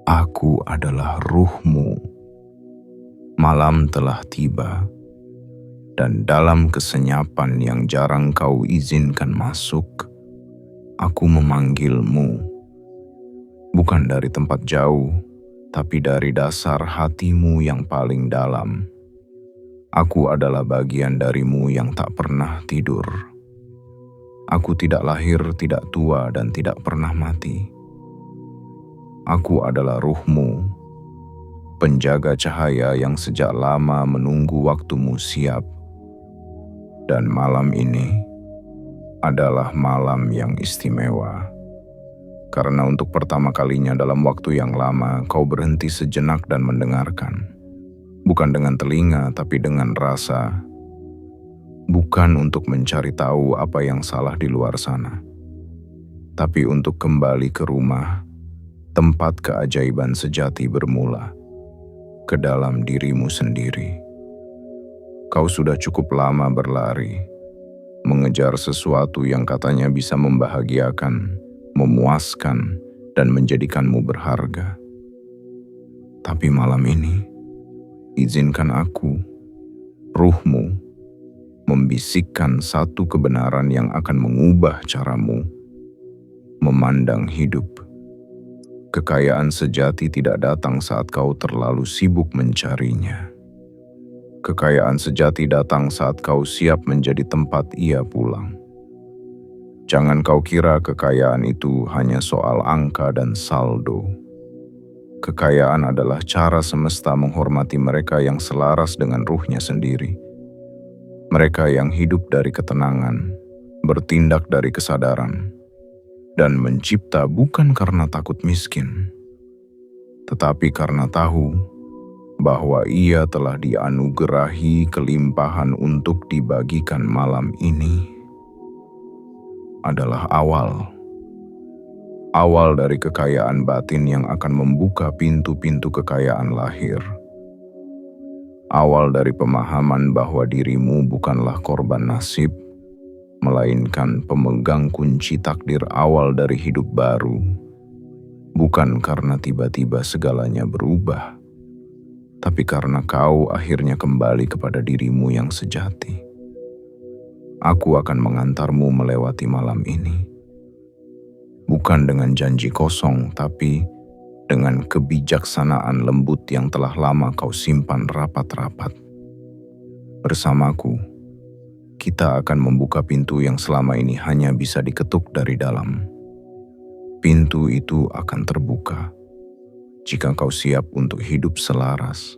Aku adalah ruhmu. Malam telah tiba, dan dalam kesenyapan yang jarang kau izinkan masuk, aku memanggilmu. Bukan dari tempat jauh, tapi dari dasar hatimu yang paling dalam. Aku adalah bagian darimu yang tak pernah tidur. Aku tidak lahir, tidak tua, dan tidak pernah mati. Aku adalah ruhmu, penjaga cahaya yang sejak lama menunggu waktumu siap. Dan malam ini adalah malam yang istimewa. Karena untuk pertama kalinya dalam waktu yang lama, kau berhenti sejenak dan mendengarkan. Bukan dengan telinga, tapi dengan rasa. Bukan untuk mencari tahu apa yang salah di luar sana, tapi untuk kembali ke rumah, tempat keajaiban sejati bermula, ke dalam dirimu sendiri. Kau sudah cukup lama berlari, mengejar sesuatu yang katanya bisa membahagiakan, memuaskan, dan menjadikanmu berharga. Tapi malam ini, izinkan aku, ruhmu, membisikkan satu kebenaran yang akan mengubah caramu memandang hidup. Kekayaan sejati tidak datang saat kau terlalu sibuk mencarinya. Kekayaan sejati datang saat kau siap menjadi tempat ia pulang. Jangan kau kira kekayaan itu hanya soal angka dan saldo. Kekayaan adalah cara semesta menghormati mereka yang selaras dengan ruhnya sendiri. Mereka yang hidup dari ketenangan, bertindak dari kesadaran, dan mencipta bukan karena takut miskin, tetapi karena tahu bahwa ia telah dianugerahi kelimpahan untuk dibagikan. Malam ini adalah awal dari kekayaan batin yang akan membuka pintu-pintu kekayaan lahir. Awal dari pemahaman bahwa dirimu bukanlah korban nasib, melainkan pemegang kunci takdir awal dari hidup baru. Bukan karena tiba-tiba segalanya berubah, tapi karena kau akhirnya kembali kepada dirimu yang sejati. Aku akan mengantarmu melewati malam ini. Bukan dengan janji kosong, tapi dengan kebijaksanaan lembut yang telah lama kau simpan rapat-rapat. Bersamaku, kita akan membuka pintu yang selama ini hanya bisa diketuk dari dalam. Pintu itu akan terbuka jika kau siap untuk hidup selaras.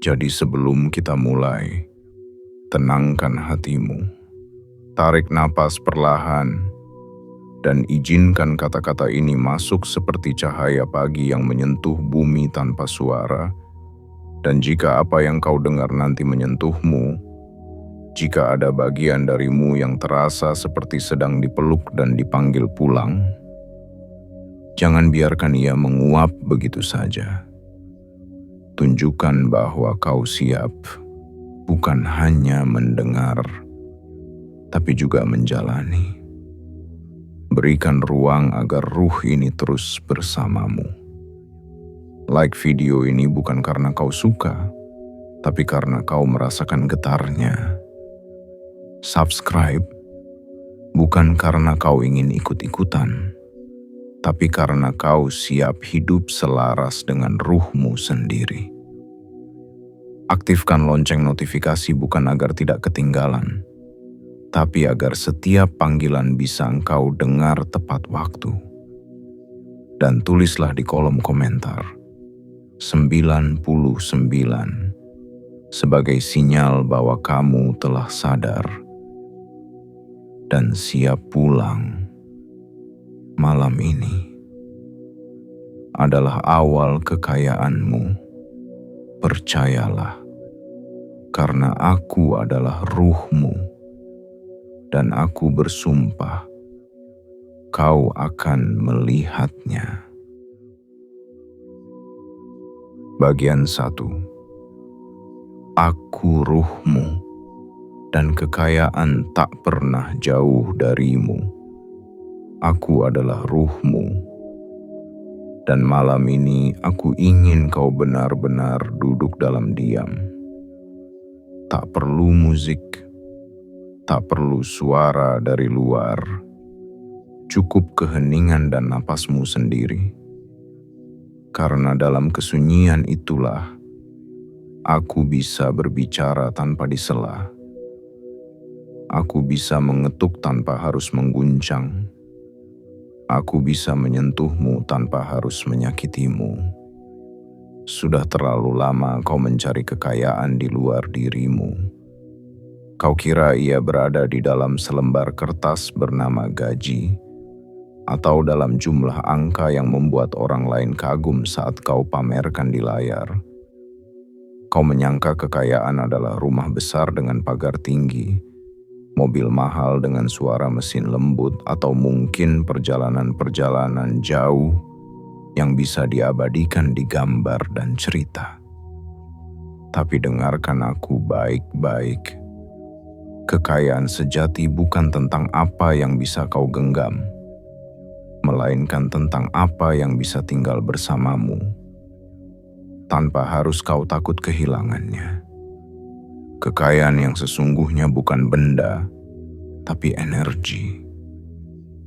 Jadi sebelum kita mulai, tenangkan hatimu, tarik napas perlahan, dan izinkan kata-kata ini masuk seperti cahaya pagi yang menyentuh bumi tanpa suara. Dan jika apa yang kau dengar nanti menyentuhmu, jika ada bagian darimu yang terasa seperti sedang dipeluk dan dipanggil pulang, jangan biarkan ia menguap begitu saja. Tunjukkan bahwa kau siap, bukan hanya mendengar, tapi juga menjalani. Berikan ruang agar ruh ini terus bersamamu. Like video ini bukan karena kau suka, tapi karena kau merasakan getarnya. Subscribe bukan karena kau ingin ikut-ikutan, tapi karena kau siap hidup selaras dengan ruhmu sendiri. Aktifkan lonceng notifikasi bukan agar tidak ketinggalan, tapi agar setiap panggilan bisa engkau dengar tepat waktu. Dan tulislah di kolom komentar 99 sebagai sinyal bahwa kamu telah sadar dan siap pulang. Malam ini adalah awal kekayaanmu. Percayalah, karena aku adalah ruhmu. Dan aku bersumpah, kau akan melihatnya. Bagian 1. Aku ruhmu, dan kekayaan tak pernah jauh darimu. Aku adalah ruhmu, dan malam ini aku ingin kau benar-benar duduk dalam diam. Tak perlu musik, tak perlu suara dari luar, cukup keheningan dan napasmu sendiri. Karena dalam kesunyian itulah aku bisa berbicara tanpa disela. Aku bisa mengetuk tanpa harus mengguncang. Aku bisa menyentuhmu tanpa harus menyakitimu. Sudah terlalu lama kau mencari kekayaan di luar dirimu. Kau kira ia berada di dalam selembar kertas bernama gaji, atau dalam jumlah angka yang membuat orang lain kagum saat kau pamerkan di layar. Kau menyangka kekayaan adalah rumah besar dengan pagar tinggi, mobil mahal dengan suara mesin lembut, atau mungkin perjalanan-perjalanan jauh yang bisa diabadikan di gambar dan cerita. Tapi dengarkan aku baik-baik. Kekayaan sejati bukan tentang apa yang bisa kau genggam, melainkan tentang apa yang bisa tinggal bersamamu, tanpa harus kau takut kehilangannya. Kekayaan yang sesungguhnya bukan benda, tapi energi.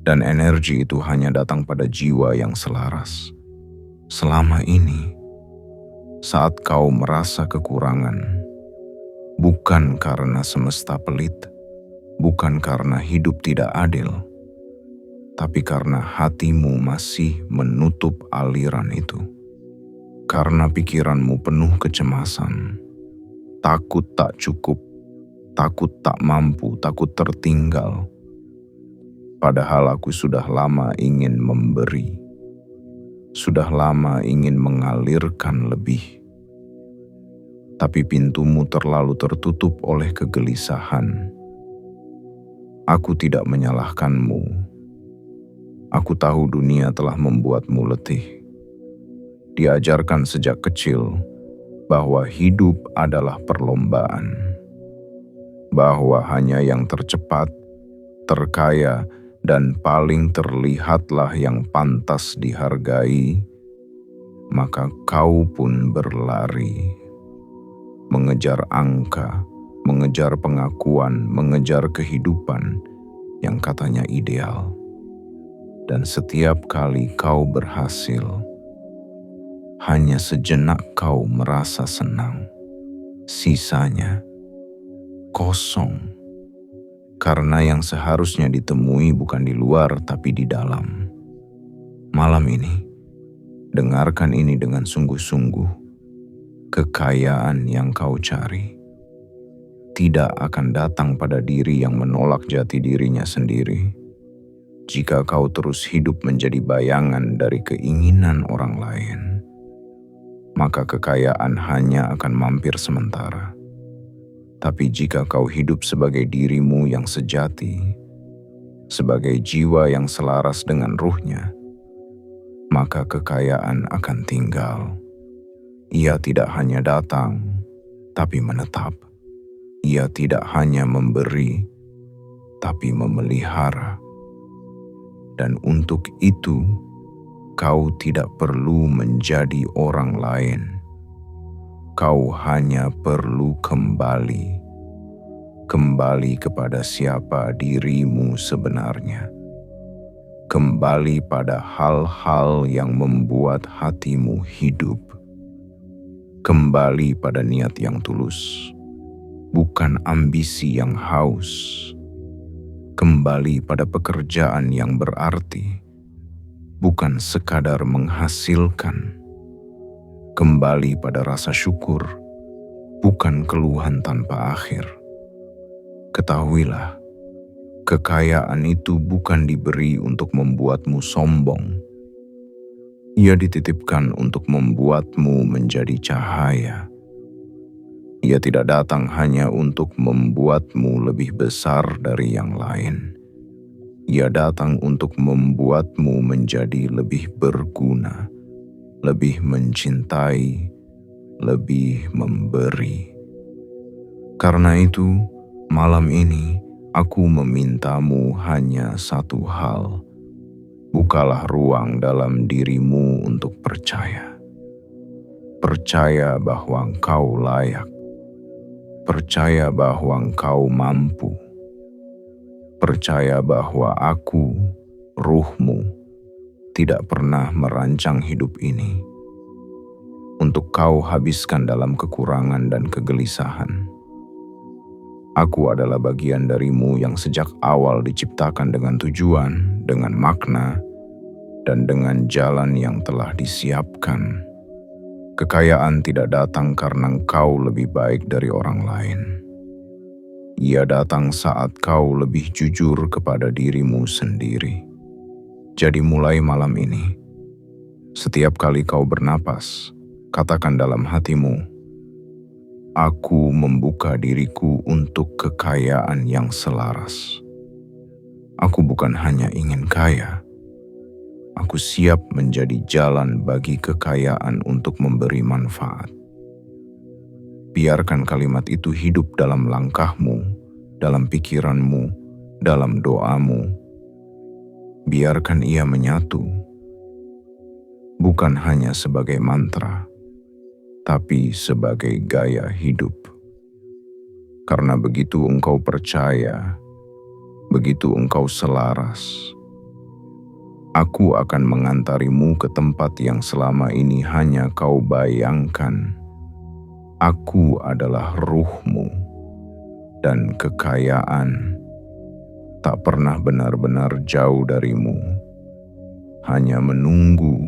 Dan energi itu hanya datang pada jiwa yang selaras. Selama ini, saat kau merasa kekurangan, bukan karena semesta pelit, bukan karena hidup tidak adil, tapi karena hatimu masih menutup aliran itu. Karena pikiranmu penuh kecemasan, takut tak cukup, takut tak mampu, takut tertinggal. Padahal aku sudah lama ingin memberi, sudah lama ingin mengalirkan lebih. Tapi pintumu terlalu tertutup oleh kegelisahan. Aku tidak menyalahkanmu. Aku tahu dunia telah membuatmu letih. Diajarkan sejak kecil bahwa hidup adalah perlombaan, bahwa hanya yang tercepat, terkaya, dan paling terlihatlah yang pantas dihargai, maka kau pun berlari, mengejar angka, mengejar pengakuan, mengejar kehidupan yang katanya ideal. Dan setiap kali kau berhasil, hanya sejenak kau merasa senang. Sisanya kosong. Karena yang seharusnya ditemui bukan di luar tapi di dalam. Malam ini, dengarkan ini dengan sungguh-sungguh. Kekayaan yang kau cari tidak akan datang pada diri yang menolak jati dirinya sendiri. Jika kau terus hidup menjadi bayangan dari keinginan orang lain, maka kekayaan hanya akan mampir sementara. Tapi jika kau hidup sebagai dirimu yang sejati, sebagai jiwa yang selaras dengan ruhnya, maka kekayaan akan tinggal. Ia tidak hanya datang, tapi menetap. Ia tidak hanya memberi, tapi memelihara. Dan untuk itu, kau tidak perlu menjadi orang lain. Kau hanya perlu kembali kepada siapa dirimu sebenarnya. Kembali pada hal-hal yang membuat hatimu hidup. Kembali pada niat yang tulus, bukan ambisi yang haus. Kembali pada pekerjaan yang berarti, bukan sekadar menghasilkan. Kembali pada rasa syukur, bukan keluhan tanpa akhir. Ketahuilah, kekayaan itu bukan diberi untuk membuatmu sombong. Ia dititipkan untuk membuatmu menjadi cahaya. Ia tidak datang hanya untuk membuatmu lebih besar dari yang lain. Ia datang untuk membuatmu menjadi lebih berguna, lebih mencintai, lebih memberi. Karena itu, malam ini aku memintamu hanya satu hal. Bukalah ruang dalam dirimu untuk percaya. Percaya bahwa engkau layak. Percaya bahwa engkau mampu. Percaya bahwa aku, ruhmu, tidak pernah merancang hidup ini untuk kau habiskan dalam kekurangan dan kegelisahan. Aku adalah bagian darimu yang sejak awal diciptakan dengan tujuan, dengan makna, dan dengan jalan yang telah disiapkan. Kekayaan tidak datang karena engkau lebih baik dari orang lain. Ia datang saat kau lebih jujur kepada dirimu sendiri. Jadi mulai malam ini, setiap kali kau bernapas, katakan dalam hatimu, aku membuka diriku untuk kekayaan yang selaras. Aku bukan hanya ingin kaya, aku siap menjadi jalan bagi kekayaan untuk memberi manfaat. Biarkan kalimat itu hidup dalam langkahmu, dalam pikiranmu, dalam doamu. Biarkan ia menyatu, bukan hanya sebagai mantra, tapi sebagai gaya hidup. Karena begitu engkau percaya, begitu engkau selaras, aku akan mengantarimu ke tempat yang selama ini hanya kau bayangkan. Aku adalah ruhmu, dan kekayaan tak pernah benar-benar jauh darimu, hanya menunggu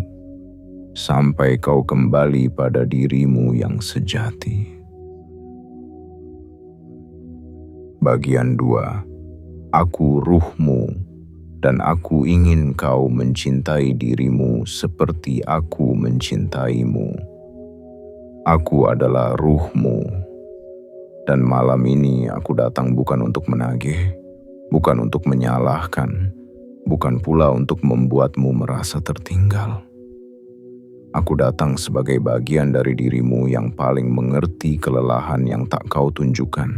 sampai kau kembali pada dirimu yang sejati. Bagian 2. Aku ruhmu, dan aku ingin kau mencintai dirimu seperti aku mencintaimu. Aku adalah ruhmu, dan malam ini aku datang bukan untuk menagih, bukan untuk menyalahkan, bukan pula untuk membuatmu merasa tertinggal. Aku datang sebagai bagian dari dirimu yang paling mengerti kelelahan yang tak kau tunjukkan,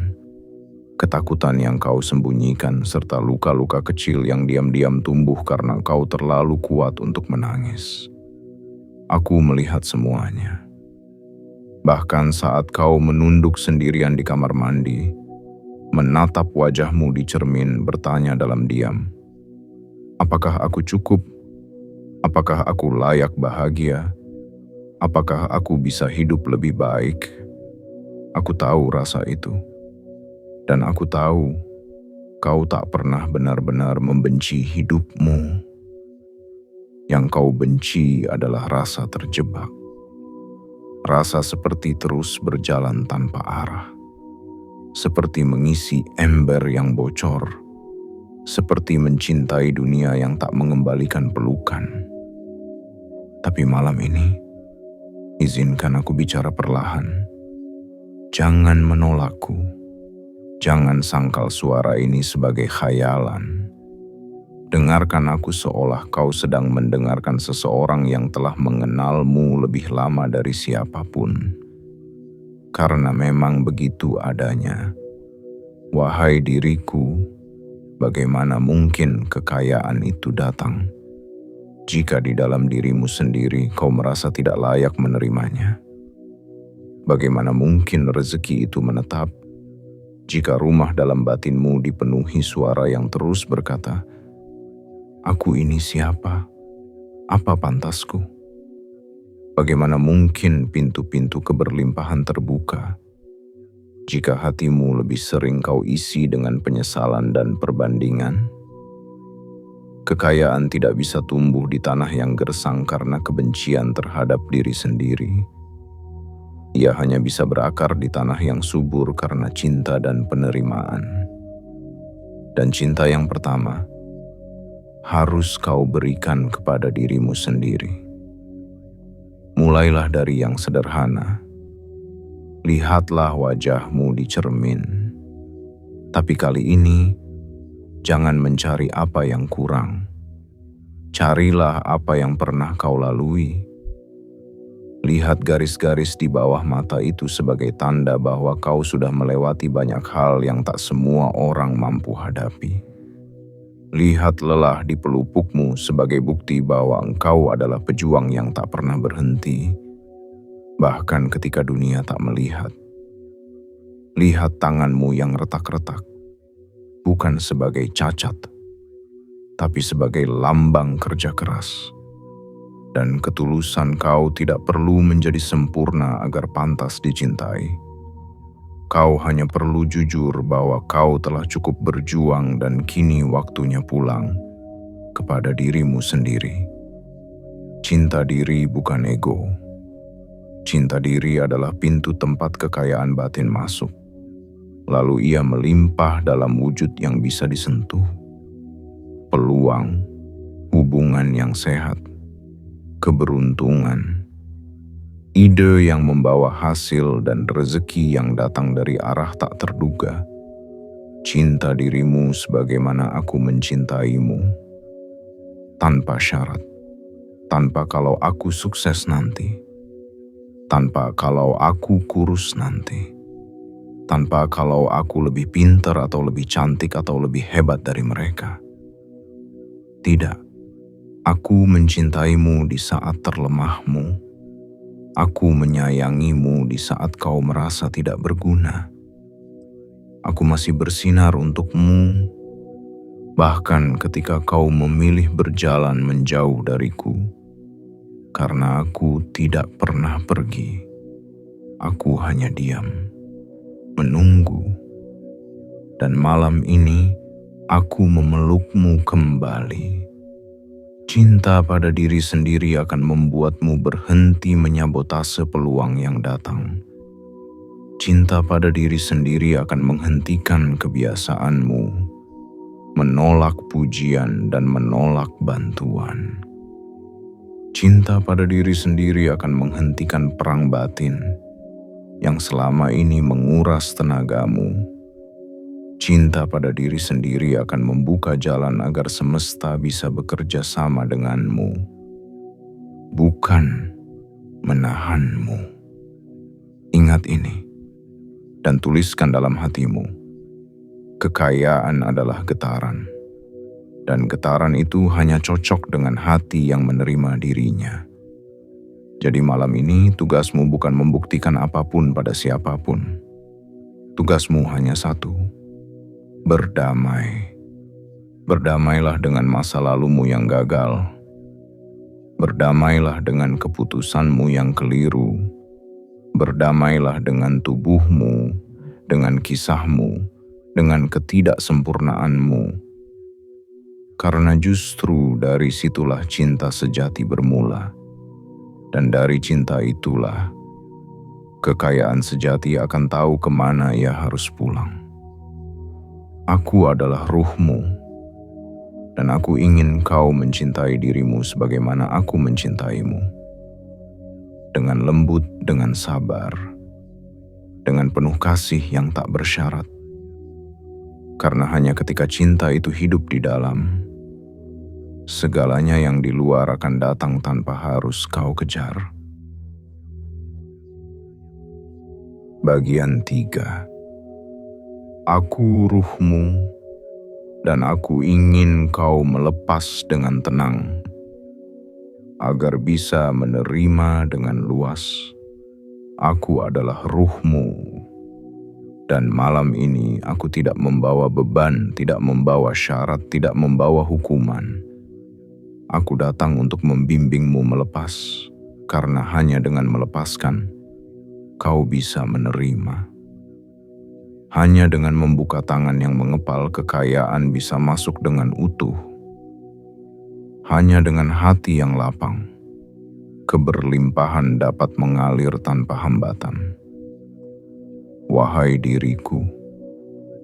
ketakutan yang kau sembunyikan, serta luka-luka kecil yang diam-diam tumbuh karena kau terlalu kuat untuk menangis. Aku melihat semuanya. Bahkan saat kau menunduk sendirian di kamar mandi, menatap wajahmu di cermin, bertanya dalam diam, apakah aku cukup? Apakah aku layak bahagia? Apakah aku bisa hidup lebih baik? Aku tahu rasa itu. Dan aku tahu kau tak pernah benar-benar membenci hidupmu. Yang kau benci adalah rasa terjebak. Rasa seperti terus berjalan tanpa arah. Seperti mengisi ember yang bocor. Seperti mencintai dunia yang tak mengembalikan pelukan. Tapi malam ini, izinkan aku bicara perlahan. Jangan menolakku. Jangan sangkal suara ini sebagai khayalan. Dengarkan aku seolah kau sedang mendengarkan seseorang yang telah mengenalmu lebih lama dari siapapun. Karena memang begitu adanya. Wahai diriku, bagaimana mungkin kekayaan itu datang jika di dalam dirimu sendiri kau merasa tidak layak menerimanya? Bagaimana mungkin rezeki itu menetap jika rumah dalam batinmu dipenuhi suara yang terus berkata, aku ini siapa? Apa pantasku? Bagaimana mungkin pintu-pintu keberlimpahan terbuka jika hatimu lebih sering kau isi dengan penyesalan dan perbandingan? Kekayaan tidak bisa tumbuh di tanah yang gersang karena kebencian terhadap diri sendiri. Ia hanya bisa berakar di tanah yang subur karena cinta dan penerimaan. Dan cinta yang pertama harus kau berikan kepada dirimu sendiri. Mulailah dari yang sederhana. Lihatlah wajahmu di cermin. Tapi kali ini, jangan mencari apa yang kurang. Carilah apa yang pernah kau lalui. Lihat garis-garis di bawah mata itu sebagai tanda bahwa kau sudah melewati banyak hal yang tak semua orang mampu hadapi. Lihat lelah di pelupukmu sebagai bukti bahwa engkau adalah pejuang yang tak pernah berhenti, bahkan ketika dunia tak melihat. Lihat tanganmu yang retak-retak, bukan sebagai cacat, tapi sebagai lambang kerja keras. Dan ketulusan kau tidak perlu menjadi sempurna agar pantas dicintai. Kau hanya perlu jujur bahwa kau telah cukup berjuang dan kini waktunya pulang kepada dirimu sendiri. Cinta diri bukan ego. Cinta diri adalah pintu tempat kekayaan batin masuk. Lalu ia melimpah dalam wujud yang bisa disentuh. Peluang, hubungan yang sehat, keberuntungan, ide yang membawa hasil dan rezeki yang datang dari arah tak terduga. Cinta dirimu sebagaimana aku mencintaimu. Tanpa syarat, tanpa kalau aku sukses nanti, tanpa kalau aku kurus nanti, tanpa kalau aku lebih pintar atau lebih cantik atau lebih hebat dari mereka. Tidak, aku mencintaimu di saat terlemahmu. Aku menyayangimu di saat kau merasa tidak berguna. Aku masih bersinar untukmu, bahkan ketika kau memilih berjalan menjauh dariku. Karena aku tidak pernah pergi, aku hanya diam, menunggu. Dan malam ini, aku memelukmu kembali. Cinta pada diri sendiri akan membuatmu berhenti menyabotase peluang yang datang. Cinta pada diri sendiri akan menghentikan kebiasaanmu, menolak pujian dan menolak bantuan. Cinta pada diri sendiri akan menghentikan perang batin yang selama ini menguras tenagamu. Cinta pada diri sendiri akan membuka jalan agar semesta bisa bekerja sama denganmu, bukan menahanmu. Ingat ini, dan tuliskan dalam hatimu. Kekayaan adalah getaran, dan getaran itu hanya cocok dengan hati yang menerima dirinya. Jadi malam ini tugasmu bukan membuktikan apapun pada siapapun. Tugasmu hanya satu: berdamai. Berdamailah dengan masa lalumu yang gagal. Berdamailah dengan keputusanmu yang keliru. Berdamailah dengan tubuhmu, dengan kisahmu, dengan ketidaksempurnaanmu. Karena justru dari situlah cinta sejati bermula. Dan dari cinta itulah kekayaan sejati akan tahu kemana ia harus pulang. Aku adalah ruhmu, dan aku ingin kau mencintai dirimu sebagaimana aku mencintaimu. Dengan lembut, dengan sabar, dengan penuh kasih yang tak bersyarat. Karena hanya ketika cinta itu hidup di dalam, segalanya yang di luar akan datang tanpa harus kau kejar. Bagian 3. Aku ruhmu, dan aku ingin kau melepas dengan tenang, agar bisa menerima dengan luas. Aku adalah ruhmu, dan malam ini aku tidak membawa beban, tidak membawa syarat, tidak membawa hukuman. Aku datang untuk membimbingmu melepas, karena hanya dengan melepaskan, kau bisa menerima. Hanya dengan membuka tangan yang mengepal, kekayaan bisa masuk dengan utuh. Hanya dengan hati yang lapang, keberlimpahan dapat mengalir tanpa hambatan. Wahai diriku,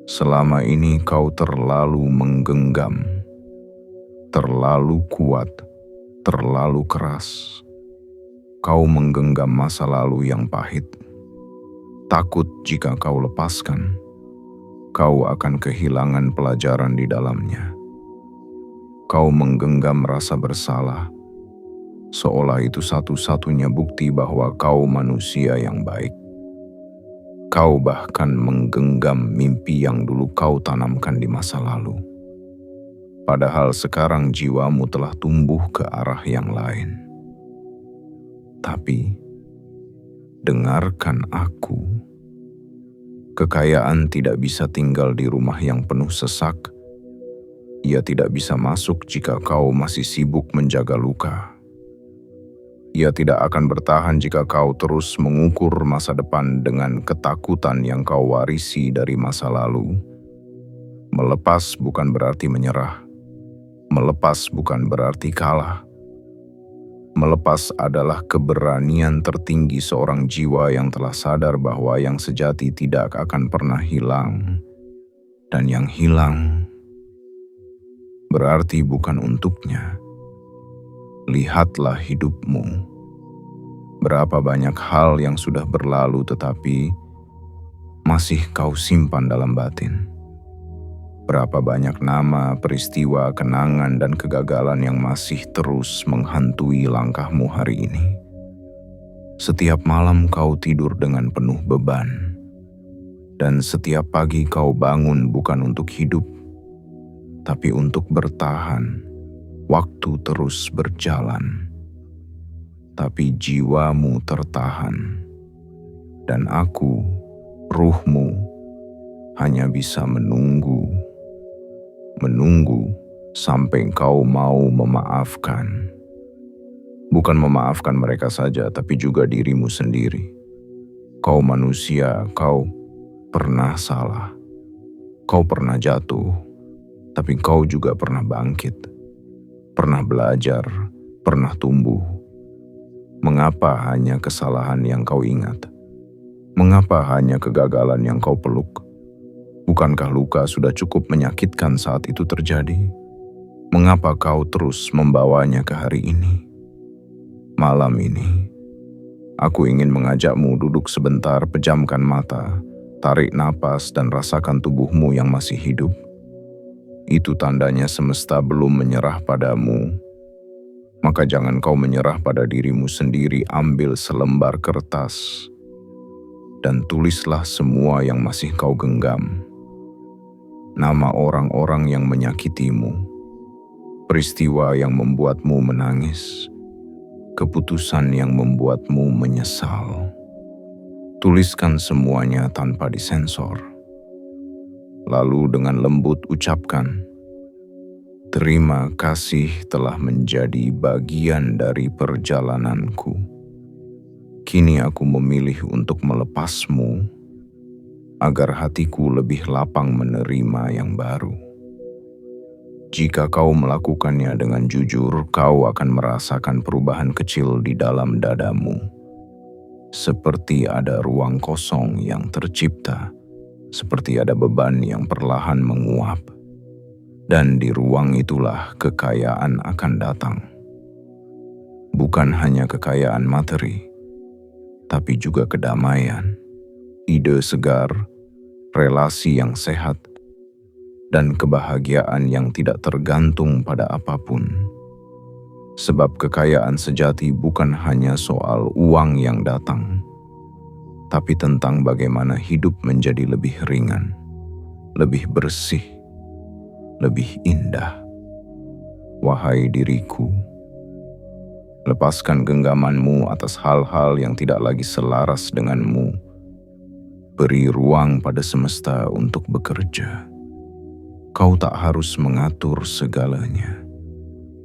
selama ini kau terlalu menggenggam, terlalu kuat, terlalu keras. Kau menggenggam masa lalu yang pahit. Takut jika kau lepaskan, kau akan kehilangan pelajaran di dalamnya. Kau menggenggam rasa bersalah, seolah itu satu-satunya bukti bahwa kau manusia yang baik. Kau bahkan menggenggam mimpi yang dulu kau tanamkan di masa lalu. padahal sekarang jiwamu telah tumbuh ke arah yang lain. Tapi, dengarkan aku. Kekayaan tidak bisa tinggal di rumah yang penuh sesak. Ia tidak bisa masuk jika kau masih sibuk menjaga luka. Ia tidak akan bertahan jika kau terus mengukur masa depan dengan ketakutan yang kau warisi dari masa lalu. Melepas bukan berarti menyerah. Melepas bukan berarti kalah. Melepas adalah keberanian tertinggi seorang jiwa yang telah sadar bahwa yang sejati tidak akan pernah hilang. Dan yang hilang berarti bukan untuknya. Lihatlah hidupmu. Berapa banyak hal yang sudah berlalu tetapi masih kau simpan dalam batin. Berapa banyak nama, peristiwa, kenangan, dan kegagalan yang masih terus menghantui langkahmu hari ini. Setiap malam kau tidur dengan penuh beban. Dan setiap pagi kau bangun bukan untuk hidup, tapi untuk bertahan. Waktu terus berjalan, tapi jiwamu tertahan. Dan aku, ruhmu, hanya bisa menunggu sampai kau mau memaafkan. Bukan memaafkan mereka saja, tapi juga dirimu sendiri. Kau manusia, kau pernah salah. Kau pernah jatuh, tapi kau juga pernah bangkit. Pernah belajar, pernah tumbuh. Mengapa hanya kesalahan yang kau ingat? Mengapa hanya kegagalan yang kau peluk? Bukankah luka sudah cukup menyakitkan saat itu terjadi? Mengapa kau terus membawanya ke hari ini? Malam ini, aku ingin mengajakmu duduk sebentar, pejamkan mata, tarik napas dan rasakan tubuhmu yang masih hidup. Itu tandanya semesta belum menyerah padamu. Maka jangan kau menyerah pada dirimu sendiri. Ambil selembar kertas dan tulislah semua yang masih kau genggam. Nama orang-orang yang menyakitimu, peristiwa yang membuatmu menangis, keputusan yang membuatmu menyesal. Tuliskan semuanya tanpa disensor. Lalu dengan lembut ucapkan, terima kasih telah menjadi bagian dari perjalananku. Kini aku memilih untuk melepasmu, agar hatiku lebih lapang menerima yang baru. Jika kau melakukannya dengan jujur, kau akan merasakan perubahan kecil di dalam dadamu. Seperti ada ruang kosong yang tercipta. Seperti ada beban yang perlahan menguap. Dan di ruang itulah kekayaan akan datang. Bukan hanya kekayaan materi, tapi juga kedamaian, ide segar, relasi yang sehat, dan kebahagiaan yang tidak tergantung pada apapun. Sebab kekayaan sejati bukan hanya soal uang yang datang, tapi tentang bagaimana hidup menjadi lebih ringan, lebih bersih, lebih indah. Wahai diriku, lepaskan genggamanmu atas hal-hal yang tidak lagi selaras denganmu. Beri ruang pada semesta untuk bekerja. Kau tak harus mengatur segalanya.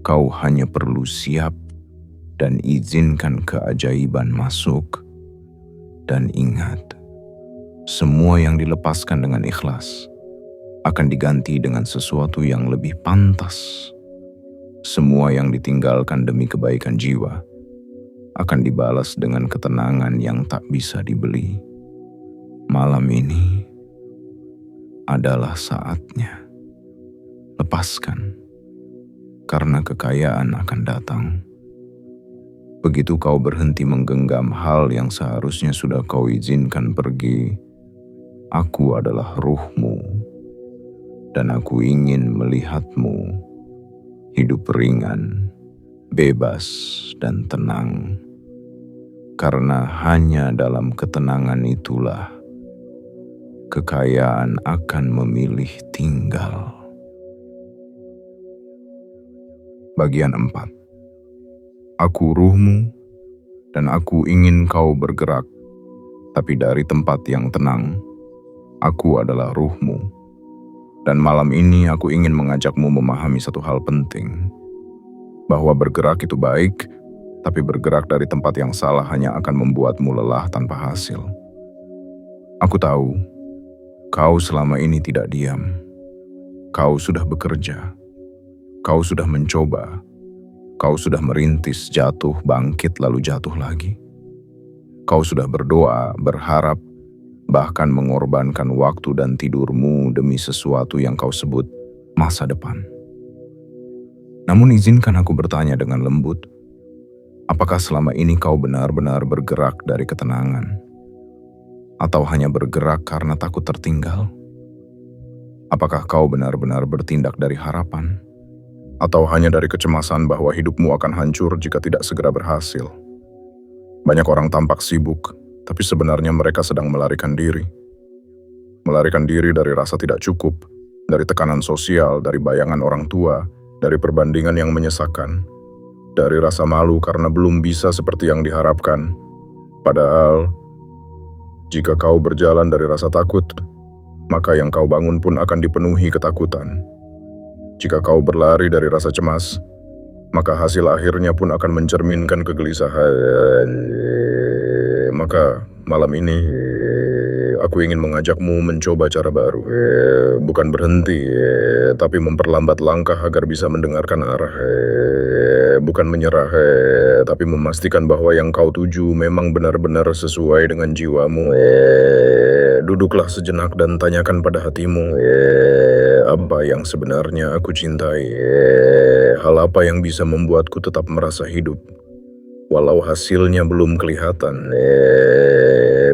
Kau hanya perlu siap dan izinkan keajaiban masuk. Dan ingat, semua yang dilepaskan dengan ikhlas akan diganti dengan sesuatu yang lebih pantas. Semua yang ditinggalkan demi kebaikan jiwa akan dibalas dengan ketenangan yang tak bisa dibeli. Malam ini adalah saatnya. Lepaskan, karena kekayaan akan datang. Begitu kau berhenti menggenggam hal yang seharusnya sudah kau izinkan pergi, aku adalah ruhmu, dan aku ingin melihatmu hidup ringan, bebas, dan tenang. Karena hanya dalam ketenangan itulah kekayaan akan memilih tinggal. Bagian 4. Aku ruhmu, dan aku ingin kau bergerak, tapi dari tempat yang tenang. Aku adalah ruhmu, dan malam ini aku ingin mengajakmu memahami satu hal penting, bahwa bergerak itu baik, tapi bergerak dari tempat yang salah hanya akan membuatmu lelah tanpa hasil. Aku tahu, kau selama ini tidak diam. Kau sudah bekerja, kau sudah mencoba, kau sudah merintis, jatuh, bangkit, lalu jatuh lagi. Kau sudah berdoa, berharap, bahkan mengorbankan waktu dan tidurmu demi sesuatu yang kau sebut masa depan. Namun izinkan aku bertanya dengan lembut, apakah selama ini kau benar-benar bergerak dari ketenangan? Atau hanya bergerak karena takut tertinggal? Apakah kau benar-benar bertindak dari harapan? Atau hanya dari kecemasan bahwa hidupmu akan hancur jika tidak segera berhasil? Banyak orang tampak sibuk, tapi sebenarnya mereka sedang melarikan diri. Melarikan diri dari rasa tidak cukup, dari tekanan sosial, dari bayangan orang tua, dari perbandingan yang menyesakkan, dari rasa malu karena belum bisa seperti yang diharapkan. Padahal, jika kau berjalan dari rasa takut, maka yang kau bangun pun akan dipenuhi ketakutan. Jika kau berlari dari rasa cemas, maka hasil akhirnya pun akan mencerminkan kegelisahan. Maka malam ini aku ingin mengajakmu mencoba cara baru. Bukan berhenti, tapi memperlambat langkah agar bisa mendengarkan arah. Bukan menyerah, tapi memastikan bahwa yang kau tuju memang benar-benar sesuai dengan jiwamu. Duduklah sejenak dan tanyakan pada hatimu, apa yang sebenarnya aku cintai? Hal apa yang bisa membuatku tetap merasa hidup, walau hasilnya belum kelihatan?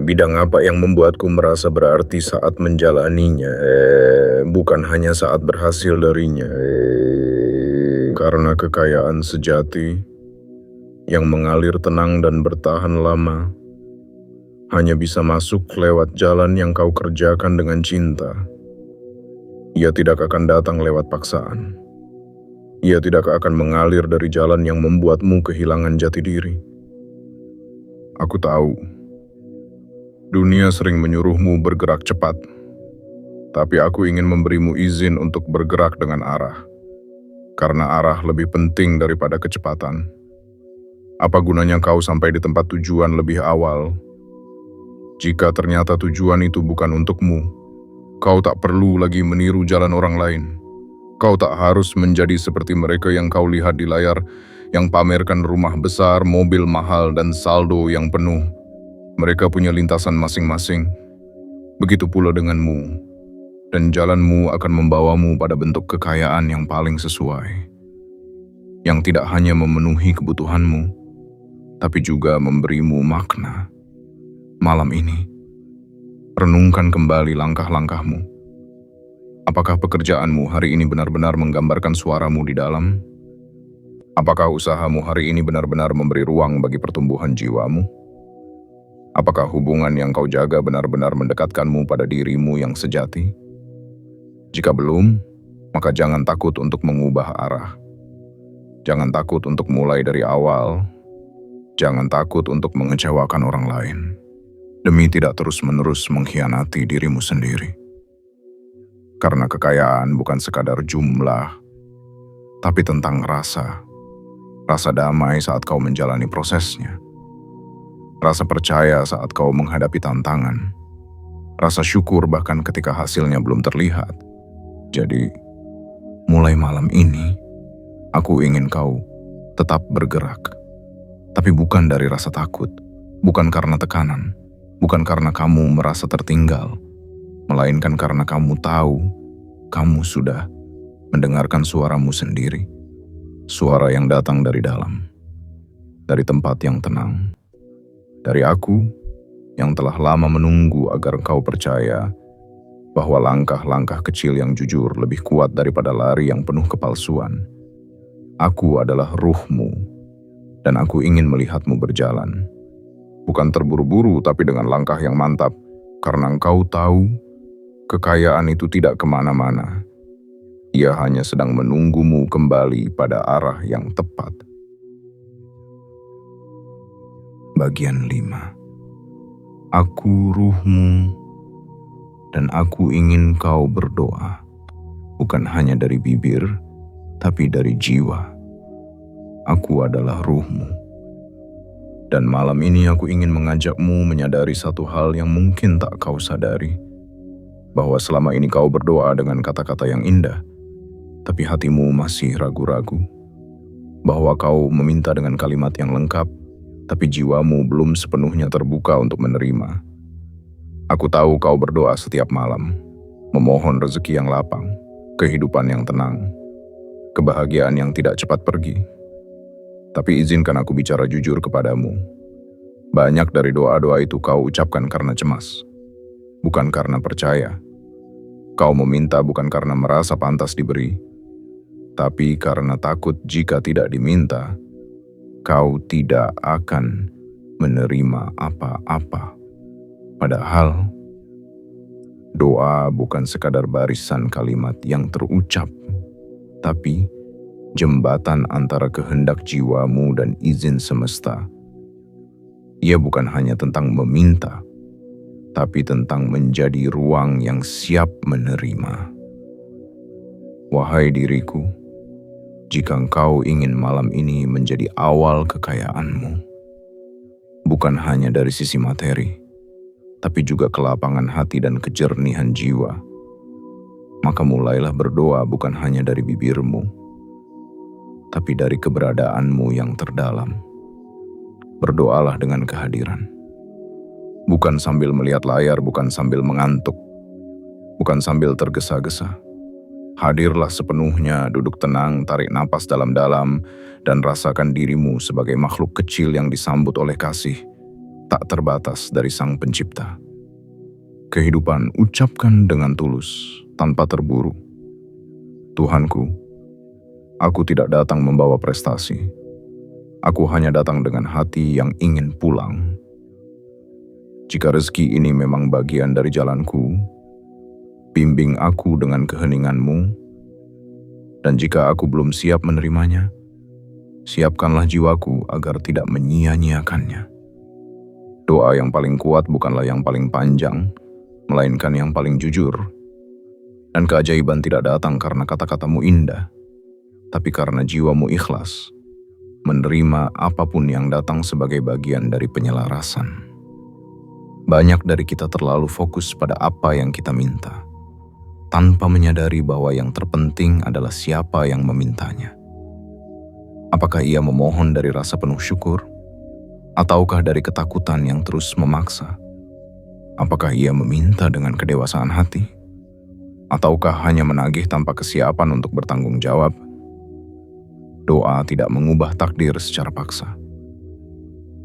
Bidang apa yang membuatku merasa berarti saat menjalaninya, bukan hanya saat berhasil darinya? Karena kekayaan sejati yang mengalir tenang dan bertahan lama hanya bisa masuk lewat jalan yang kau kerjakan dengan cinta. Ia tidak akan datang lewat paksaan. Ia tidak akan mengalir dari jalan yang membuatmu kehilangan jati diri. Aku tahu, dunia sering menyuruhmu bergerak cepat, tapi aku ingin memberimu izin untuk bergerak dengan arah, karena arah lebih penting daripada kecepatan. Apa gunanya kau sampai di tempat tujuan lebih awal, jika ternyata tujuan itu bukan untukmu? Kau tak perlu lagi meniru jalan orang lain. Kau tak harus menjadi seperti mereka yang kau lihat di layar, yang pamerkan rumah besar, mobil mahal, dan saldo yang penuh. Mereka punya lintasan masing-masing. Begitu pula denganmu. Dan jalanmu akan membawamu pada bentuk kekayaan yang paling sesuai. Yang tidak hanya memenuhi kebutuhanmu, tapi juga memberimu makna. Malam ini, renungkan kembali langkah-langkahmu. Apakah pekerjaanmu hari ini benar-benar menggambarkan suaramu di dalam? Apakah usahamu hari ini benar-benar memberi ruang bagi pertumbuhan jiwamu? Apakah hubungan yang kau jaga benar-benar mendekatkanmu pada dirimu yang sejati? Jika belum, maka jangan takut untuk mengubah arah. Jangan takut untuk mulai dari awal. Jangan takut untuk mengecewakan orang lain, demi tidak terus-menerus mengkhianati dirimu sendiri. Karena kekayaan bukan sekadar jumlah, tapi tentang rasa. Rasa damai saat kau menjalani prosesnya. Rasa percaya saat kau menghadapi tantangan. Rasa syukur bahkan ketika hasilnya belum terlihat. Jadi, mulai malam ini, aku ingin kau tetap bergerak. Tapi bukan dari rasa takut, bukan karena tekanan, bukan karena kamu merasa tertinggal, melainkan karena kamu tahu, kamu sudah mendengarkan suaramu sendiri. Suara yang datang dari dalam, dari tempat yang tenang. Dari aku, yang telah lama menunggu agar kau percaya bahwa langkah-langkah kecil yang jujur lebih kuat daripada lari yang penuh kepalsuan. Aku adalah ruhmu, dan aku ingin melihatmu berjalan. Bukan terburu-buru, tapi dengan langkah yang mantap, karena engkau tahu kekayaan itu tidak kemana-mana. Ia hanya sedang menunggumu kembali pada arah yang tepat. Bagian 5. Aku ruhmu, dan aku ingin kau berdoa, bukan hanya dari bibir, tapi dari jiwa. Aku adalah ruhmu. Dan malam ini aku ingin mengajakmu menyadari satu hal yang mungkin tak kau sadari, bahwa selama ini kau berdoa dengan kata-kata yang indah, tapi hatimu masih ragu-ragu. Bahwa kau meminta dengan kalimat yang lengkap, tapi jiwamu belum sepenuhnya terbuka untuk menerima. Aku tahu kau berdoa setiap malam, memohon rezeki yang lapang, kehidupan yang tenang, kebahagiaan yang tidak cepat pergi. Tapi izinkan aku bicara jujur kepadamu. Banyak dari doa-doa itu kau ucapkan karena cemas, bukan karena percaya. Kau meminta bukan karena merasa pantas diberi, tapi karena takut jika tidak diminta, kau tidak akan menerima apa-apa. Padahal, doa bukan sekadar barisan kalimat yang terucap, tapi jembatan antara kehendak jiwamu dan izin semesta. Ia bukan hanya tentang meminta, tapi tentang menjadi ruang yang siap menerima. Wahai diriku, jika engkau ingin malam ini menjadi awal kekayaanmu, bukan hanya dari sisi materi, tapi juga kelapangan hati dan kejernihan jiwa, maka mulailah berdoa bukan hanya dari bibirmu, tapi dari keberadaanmu yang terdalam. Berdoalah dengan kehadiran. Bukan sambil melihat layar, bukan sambil mengantuk, bukan sambil tergesa-gesa. Hadirlah sepenuhnya, duduk tenang, tarik napas dalam-dalam, dan rasakan dirimu sebagai makhluk kecil yang disambut oleh kasih tak terbatas dari Sang Pencipta. Kehidupan ucapkan dengan tulus, tanpa terburu. Tuhanku, aku tidak datang membawa prestasi. Aku hanya datang dengan hati yang ingin pulang. Jika rezeki ini memang bagian dari jalanku, bimbing aku dengan keheningan-Mu, dan jika aku belum siap menerimanya, siapkanlah jiwaku agar tidak menyia-nyiakannya. Doa yang paling kuat bukanlah yang paling panjang, melainkan yang paling jujur. Dan keajaiban tidak datang karena kata-katamu indah, tapi karena jiwamu ikhlas, menerima apapun yang datang sebagai bagian dari penyelarasan. Banyak dari kita terlalu fokus pada apa yang kita minta, tanpa menyadari bahwa yang terpenting adalah siapa yang memintanya. Apakah ia memohon dari rasa penuh syukur, ataukah dari ketakutan yang terus memaksa? Apakah ia meminta dengan kedewasaan hati, ataukah hanya menagih tanpa kesiapan untuk bertanggung jawab? Doa tidak mengubah takdir secara paksa.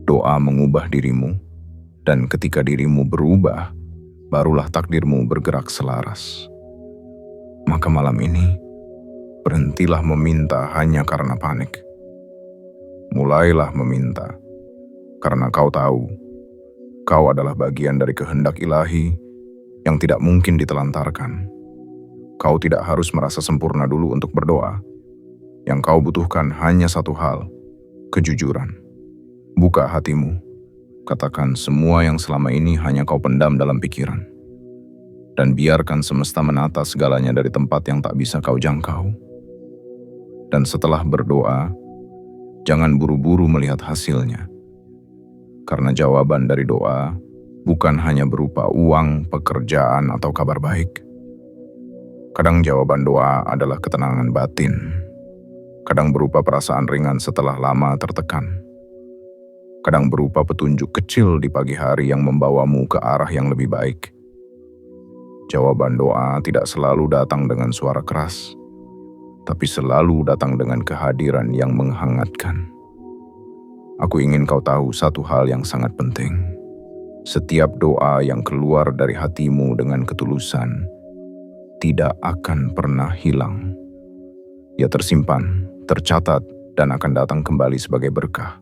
Doa mengubah dirimu, dan ketika dirimu berubah, barulah takdirmu bergerak selaras. Maka malam ini, berhentilah meminta hanya karena panik. Mulailah meminta, karena kau tahu, kau adalah bagian dari kehendak ilahi yang tidak mungkin ditelantarkan. Kau tidak harus merasa sempurna dulu untuk berdoa. Yang kau butuhkan hanya satu hal, kejujuran. Buka hatimu, katakan semua yang selama ini hanya kau pendam dalam pikiran. Dan biarkan semesta menata segalanya dari tempat yang tak bisa kau jangkau. Dan setelah berdoa, jangan buru-buru melihat hasilnya. Karena jawaban dari doa bukan hanya berupa uang, pekerjaan, atau kabar baik. Kadang jawaban doa adalah ketenangan batin. Kadang berupa perasaan ringan setelah lama tertekan. Kadang berupa petunjuk kecil di pagi hari yang membawamu ke arah yang lebih baik. Jawaban doa tidak selalu datang dengan suara keras, tapi selalu datang dengan kehadiran yang menghangatkan. Aku ingin kau tahu satu hal yang sangat penting. Setiap doa yang keluar dari hatimu dengan ketulusan tidak akan pernah hilang. Ia tersimpan, tercatat, dan akan datang kembali sebagai berkah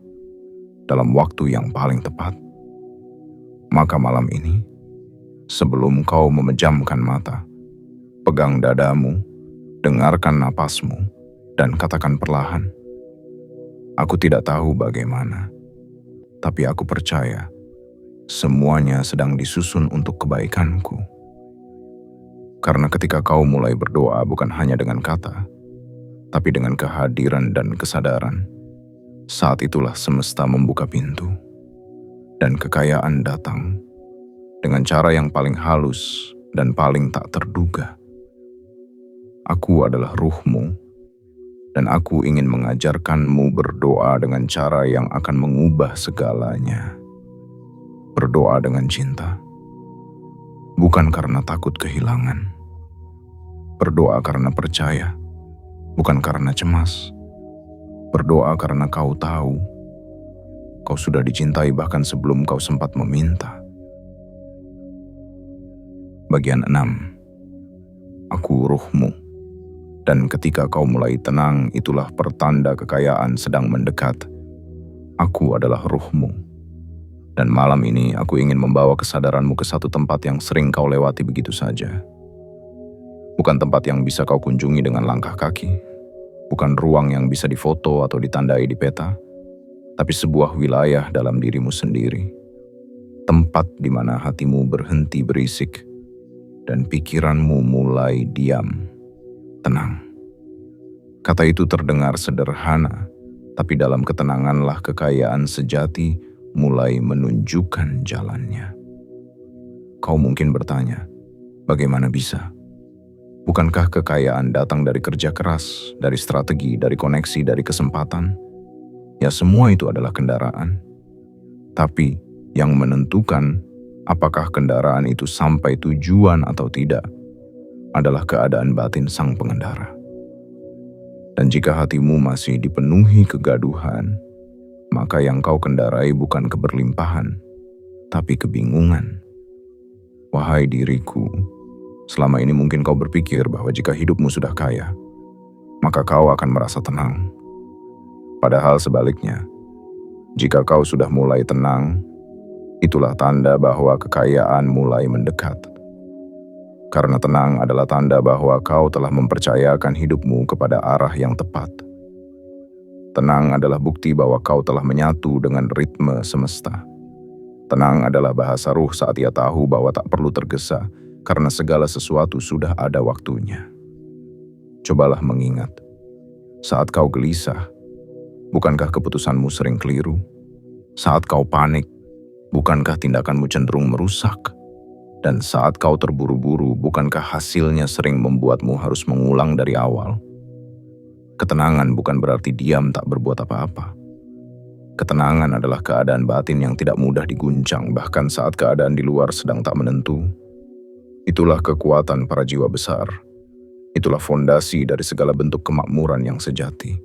dalam waktu yang paling tepat. Maka malam ini, sebelum kau memejamkan mata, pegang dadamu Dengarkan napasmu dan katakan perlahan, "Aku tidak tahu bagaimana, tapi aku percaya semuanya sedang disusun untuk kebaikanku." Karena ketika kau mulai berdoa bukan hanya dengan kata, tapi dengan kehadiran dan kesadaran, saat itulah semesta membuka pintu dan kekayaan datang dengan cara yang paling halus dan paling tak terduga. Aku adalah ruhmu, dan aku ingin mengajarkanmu berdoa dengan cara yang akan mengubah segalanya. Berdoa dengan cinta, bukan karena takut kehilangan. Berdoa karena percaya, bukan karena cemas. Berdoa karena kau tahu kau sudah dicintai bahkan sebelum kau sempat meminta. Bagian 6. Aku ruhmu, dan ketika kau mulai tenang, itulah pertanda kekayaan sedang mendekat. Aku adalah ruhmu, dan malam ini aku ingin membawa kesadaranmu ke satu tempat yang sering kau lewati begitu saja. Bukan tempat yang bisa kau kunjungi dengan langkah kaki, bukan ruang yang bisa difoto atau ditandai di peta, tapi sebuah wilayah dalam dirimu sendiri. Tempat di mana hatimu berhenti berisik dan pikiranmu mulai diam, tenang. Kata itu terdengar sederhana, tapi dalam ketenanganlah kekayaan sejati mulai menunjukkan jalannya. Kau mungkin bertanya, bagaimana bisa? Bukankah kekayaan datang dari kerja keras, dari strategi, dari koneksi, dari kesempatan? Ya, semua itu adalah kendaraan. Tapi yang menentukan apakah kendaraan itu sampai tujuan atau tidak adalah keadaan batin sang pengendara. Dan jika hatimu masih dipenuhi kegaduhan, maka yang kau kendarai bukan keberlimpahan, tapi kebingungan. Wahai diriku, selama ini mungkin kau berpikir bahwa jika hidupmu sudah kaya, maka kau akan merasa tenang. Padahal sebaliknya, jika kau sudah mulai tenang, itulah tanda bahwa kekayaan mulai mendekat. Karena tenang adalah tanda bahwa kau telah mempercayakan hidupmu kepada arah yang tepat. Tenang adalah bukti bahwa kau telah menyatu dengan ritme semesta. Tenang adalah bahasa ruh saat ia tahu bahwa tak perlu tergesa, karena segala sesuatu sudah ada waktunya. Cobalah mengingat, saat kau gelisah, bukankah keputusanmu sering keliru? Saat kau panik, bukankah tindakanmu cenderung merusak? Dan saat kau terburu-buru, bukankah hasilnya sering membuatmu harus mengulang dari awal? Ketenangan bukan berarti diam tak berbuat apa-apa. Ketenangan adalah keadaan batin yang tidak mudah diguncang, bahkan saat keadaan di luar sedang tak menentu. Itulah kekuatan para jiwa besar. Itulah fondasi dari segala bentuk kemakmuran yang sejati.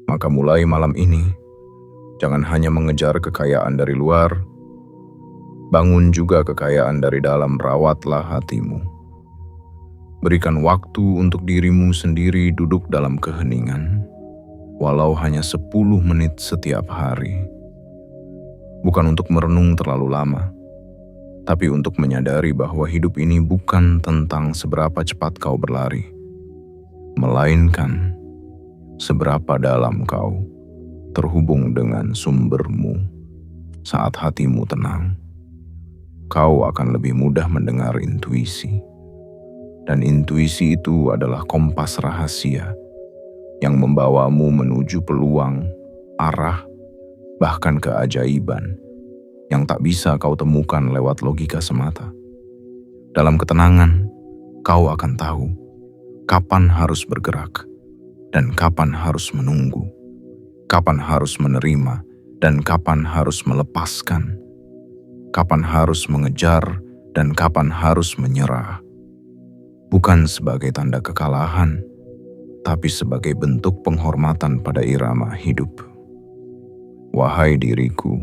Maka mulai malam ini, jangan hanya mengejar kekayaan dari luar, bangun juga kekayaan dari dalam. Rawatlah hatimu. Berikan waktu untuk dirimu sendiri duduk dalam keheningan, walau hanya 10 menit setiap hari. Bukan untuk merenung terlalu lama, tapi untuk menyadari bahwa hidup ini bukan tentang seberapa cepat kau berlari, melainkan seberapa dalam kau terhubung dengan sumbermu. Saat hatimu tenang, kau akan lebih mudah mendengar intuisi. Dan intuisi itu adalah kompas rahasia yang membawamu menuju peluang, arah, bahkan keajaiban yang tak bisa kau temukan lewat logika semata. Dalam ketenangan, kau akan tahu kapan harus bergerak dan kapan harus menunggu, kapan harus menerima dan kapan harus melepaskan, kapan harus mengejar dan kapan harus menyerah. Bukan sebagai tanda kekalahan, tapi sebagai bentuk penghormatan pada irama hidup. Wahai diriku,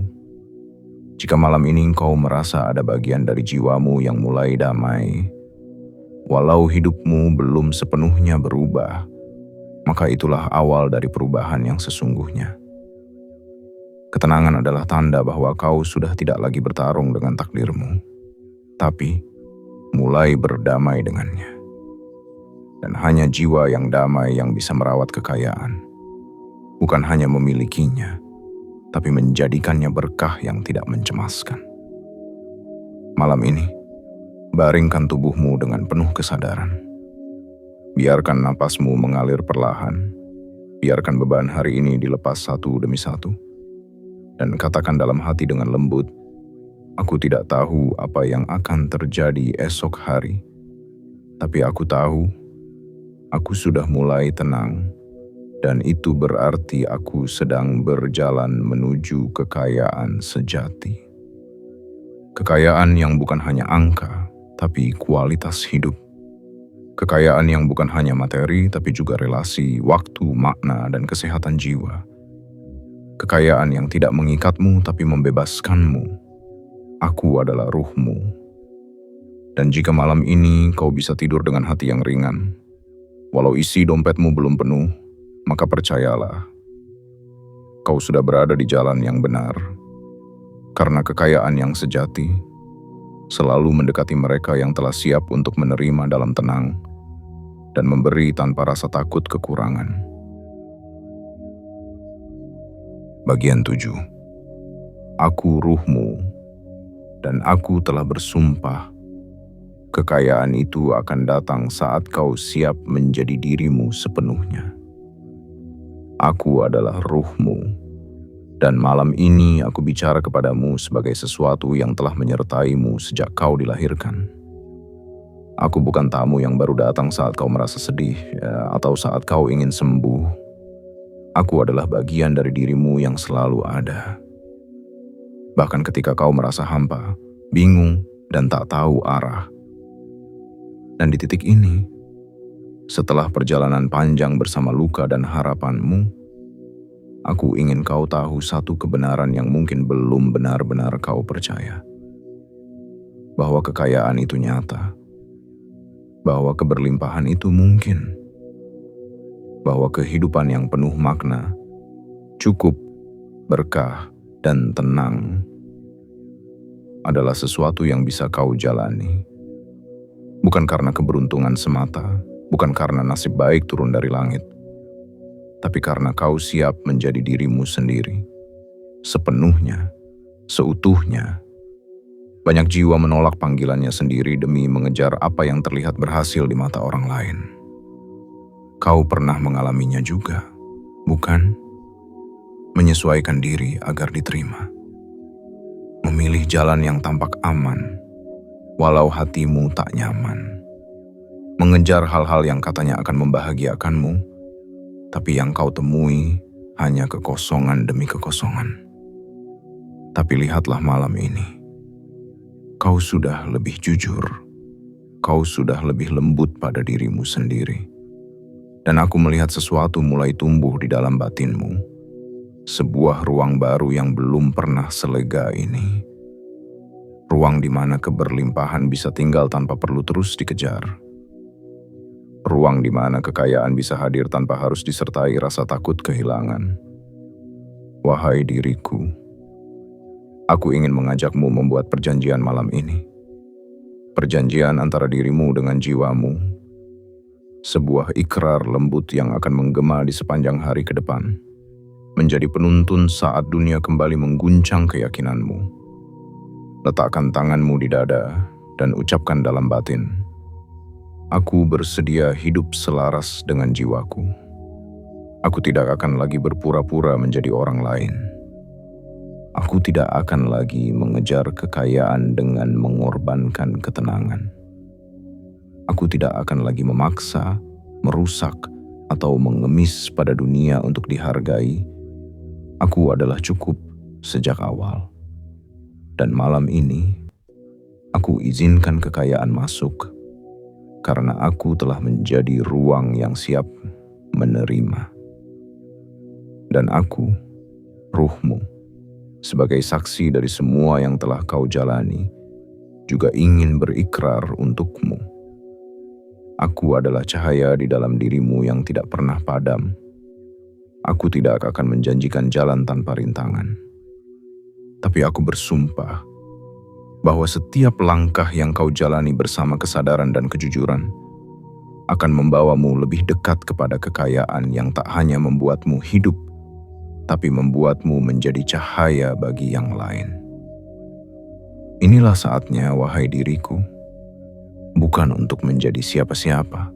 jika malam ini kau merasa ada bagian dari jiwamu yang mulai damai, walau hidupmu belum sepenuhnya berubah, maka itulah awal dari perubahan yang sesungguhnya. Ketenangan adalah tanda bahwa kau sudah tidak lagi bertarung dengan takdirmu, tapi mulai berdamai dengannya. Dan hanya jiwa yang damai yang bisa merawat kekayaan. Bukan hanya memilikinya, tapi menjadikannya berkah yang tidak mencemaskan. Malam ini, baringkan tubuhmu dengan penuh kesadaran. Biarkan napasmu mengalir perlahan. Biarkan beban hari ini dilepas satu demi satu. Dan katakan dalam hati dengan lembut, aku tidak tahu apa yang akan terjadi esok hari. Tapi aku tahu, aku sudah mulai tenang. Dan itu berarti aku sedang berjalan menuju kekayaan sejati. Kekayaan yang bukan hanya angka, tapi kualitas hidup. Kekayaan yang bukan hanya materi, tapi juga relasi, waktu, makna, dan kesehatan jiwa. Kekayaan yang tidak mengikatmu, tapi membebaskanmu. Aku adalah ruhmu. Dan jika malam ini kau bisa tidur dengan hati yang ringan, walau isi dompetmu belum penuh, maka percayalah, kau sudah berada di jalan yang benar. Karena kekayaan yang sejati selalu mendekati mereka yang telah siap untuk menerima dalam tenang dan memberi tanpa rasa takut kekurangan. Bagian 7. Aku ruhmu, dan aku telah bersumpah, kekayaan itu akan datang saat kau siap menjadi dirimu sepenuhnya. Aku adalah ruhmu, dan malam ini aku bicara kepadamu sebagai sesuatu yang telah menyertaimu sejak kau dilahirkan. Aku bukan tamu yang baru datang saat kau merasa sedih, atau saat kau ingin sembuh. Aku adalah bagian dari dirimu yang selalu ada. Bahkan ketika kau merasa hampa, bingung, dan tak tahu arah. Dan di titik ini, setelah perjalanan panjang bersama luka dan harapanmu, aku ingin kau tahu satu kebenaran yang mungkin belum benar-benar kau percaya. Bahwa kekayaan itu nyata. Bahwa keberlimpahan itu mungkin. Bahwa kehidupan yang penuh makna, cukup, berkah, dan tenang adalah sesuatu yang bisa kau jalani. Bukan karena keberuntungan semata, bukan karena nasib baik turun dari langit, tapi karena kau siap menjadi dirimu sendiri, sepenuhnya, seutuhnya. Banyak jiwa menolak panggilannya sendiri demi mengejar apa yang terlihat berhasil di mata orang lain. Kau pernah mengalaminya juga, bukan? Menyesuaikan diri agar diterima. Memilih jalan yang tampak aman, walau hatimu tak nyaman. Mengejar hal-hal yang katanya akan membahagiakanmu, tapi yang kau temui hanya kekosongan demi kekosongan. Tapi lihatlah malam ini. Kau sudah lebih jujur. Kau sudah lebih lembut pada dirimu sendiri. Dan aku melihat sesuatu mulai tumbuh di dalam batinmu. Sebuah ruang baru yang belum pernah selega ini. Ruang di mana keberlimpahan bisa tinggal tanpa perlu terus dikejar. Ruang di mana kekayaan bisa hadir tanpa harus disertai rasa takut kehilangan. Wahai diriku, aku ingin mengajakmu membuat perjanjian malam ini. Perjanjian antara dirimu dengan jiwamu. Sebuah ikrar lembut yang akan menggema di sepanjang hari ke depan. Menjadi penuntun saat dunia kembali mengguncang keyakinanmu. Letakkan tanganmu di dada dan ucapkan dalam batin. Aku bersedia hidup selaras dengan jiwaku. Aku tidak akan lagi berpura-pura menjadi orang lain. Aku tidak akan lagi mengejar kekayaan dengan mengorbankan ketenangan. Aku tidak akan lagi memaksa, merusak, atau mengemis pada dunia untuk dihargai. Aku adalah cukup sejak awal. Dan malam ini, aku izinkan kekayaan masuk, karena aku telah menjadi ruang yang siap menerima. Dan aku, ruhmu, sebagai saksi dari semua yang telah kau jalani, juga ingin berikrar untukmu. Aku adalah cahaya di dalam dirimu yang tidak pernah padam. Aku tidak akan menjanjikan jalan tanpa rintangan. Tapi aku bersumpah bahwa setiap langkah yang kau jalani bersama kesadaran dan kejujuran akan membawamu lebih dekat kepada kekayaan yang tak hanya membuatmu hidup, tapi membuatmu menjadi cahaya bagi yang lain. Inilah saatnya, wahai diriku, bukan untuk menjadi siapa-siapa,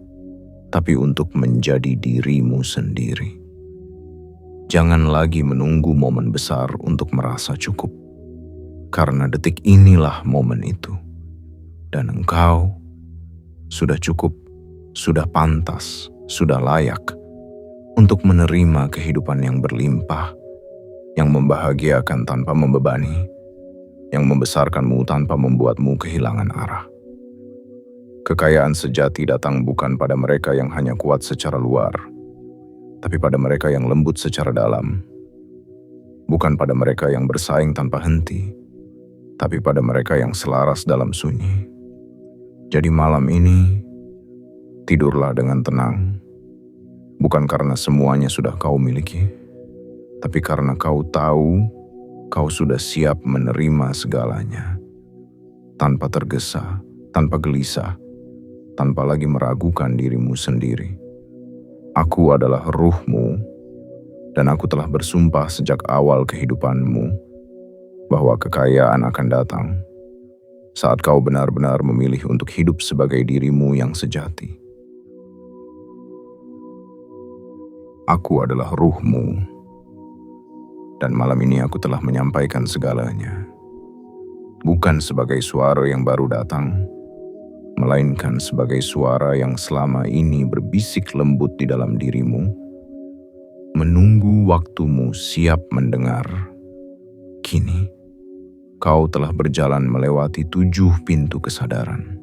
tapi untuk menjadi dirimu sendiri. Jangan lagi menunggu momen besar untuk merasa cukup, karena detik inilah momen itu. Dan engkau sudah cukup, sudah pantas, sudah layak untuk menerima kehidupan yang berlimpah, yang membahagiakan tanpa membebani, yang membesarkanmu tanpa membuatmu kehilangan arah. Kekayaan sejati datang bukan pada mereka yang hanya kuat secara luar, tapi pada mereka yang lembut secara dalam. Bukan pada mereka yang bersaing tanpa henti, tapi pada mereka yang selaras dalam sunyi. Jadi malam ini, tidurlah dengan tenang, bukan karena semuanya sudah kau miliki, tapi karena kau tahu kau sudah siap menerima segalanya, tanpa tergesa, tanpa gelisah, tanpa lagi meragukan dirimu sendiri. Aku adalah ruhmu, dan aku telah bersumpah sejak awal kehidupanmu bahwa kekayaan akan datang saat kau benar-benar memilih untuk hidup sebagai dirimu yang sejati. Aku adalah ruhmu, dan malam ini aku telah menyampaikan segalanya. Bukan sebagai suara yang baru datang, melainkan sebagai suara yang selama ini berbisik lembut di dalam dirimu, menunggu waktumu siap mendengar. Kini, kau telah berjalan melewati 7 pintu kesadaran.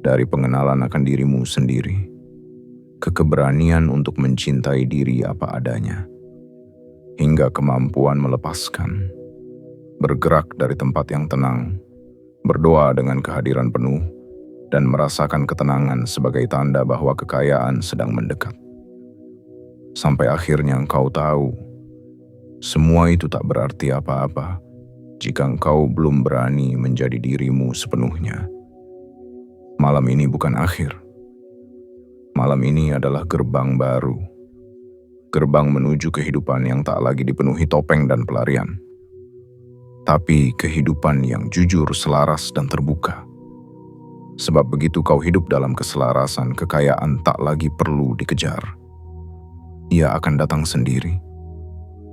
Dari pengenalan akan dirimu sendiri, ke keberanian untuk mencintai diri apa adanya, hingga kemampuan melepaskan, bergerak dari tempat yang tenang, berdoa dengan kehadiran penuh, dan merasakan ketenangan sebagai tanda bahwa kekayaan sedang mendekat. Sampai akhirnya engkau tahu, semua itu tak berarti apa-apa jika engkau belum berani menjadi dirimu sepenuhnya. Malam ini bukan akhir. Malam ini adalah gerbang baru. Gerbang menuju kehidupan yang tak lagi dipenuhi topeng dan pelarian, tapi kehidupan yang jujur, selaras, dan terbuka. Sebab begitu kau hidup dalam keselarasan, kekayaan tak lagi perlu dikejar. Ia akan datang sendiri,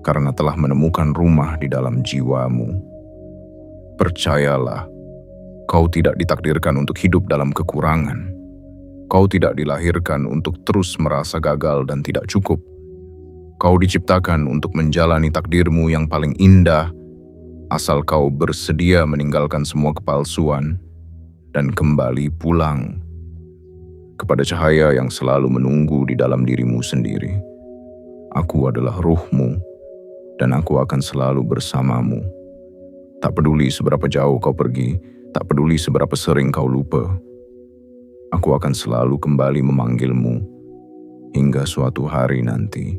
karena telah menemukan rumah di dalam jiwamu. Percayalah, kau tidak ditakdirkan untuk hidup dalam kekurangan. Kau tidak dilahirkan untuk terus merasa gagal dan tidak cukup. Kau diciptakan untuk menjalani takdirmu yang paling indah, asal kau bersedia meninggalkan semua kepalsuan dan kembali pulang kepada cahaya yang selalu menunggu di dalam dirimu sendiri. Aku adalah ruhmu, dan aku akan selalu bersamamu. Tak peduli seberapa jauh kau pergi, tak peduli seberapa sering kau lupa, aku akan selalu kembali memanggilmu hingga suatu hari nanti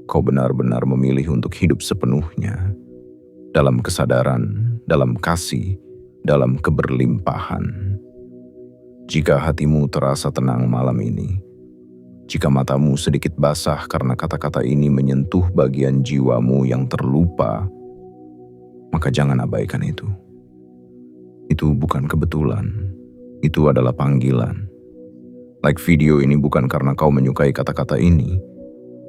kau benar-benar memilih untuk hidup sepenuhnya dalam kesadaran, dalam kasih, dalam keberlimpahan. Jika hatimu terasa tenang malam ini, jika matamu sedikit basah karena kata-kata ini menyentuh bagian jiwamu yang terlupa, maka jangan abaikan itu. Itu bukan kebetulan, itu adalah panggilan. Like video ini bukan karena kau menyukai kata-kata ini,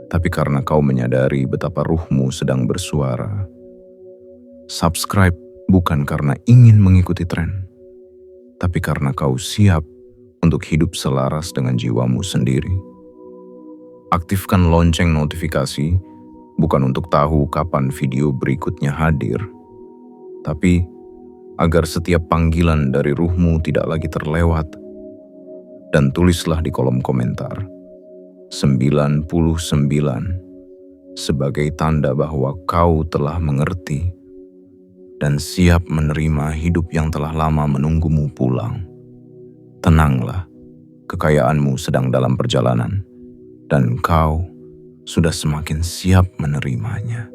tapi karena kau menyadari betapa ruhmu sedang bersuara. Subscribe bukan karena ingin mengikuti tren, tapi karena kau siap untuk hidup selaras dengan jiwamu sendiri. Aktifkan lonceng notifikasi bukan untuk tahu kapan video berikutnya hadir, tapi agar setiap panggilan dari ruhmu tidak lagi terlewat. Dan tulislah di kolom komentar 99 sebagai tanda bahwa kau telah mengerti dan siap menerima hidup yang telah lama menunggumu pulang. Tenanglah, kekayaanmu sedang dalam perjalanan, dan kau sudah semakin siap menerimanya.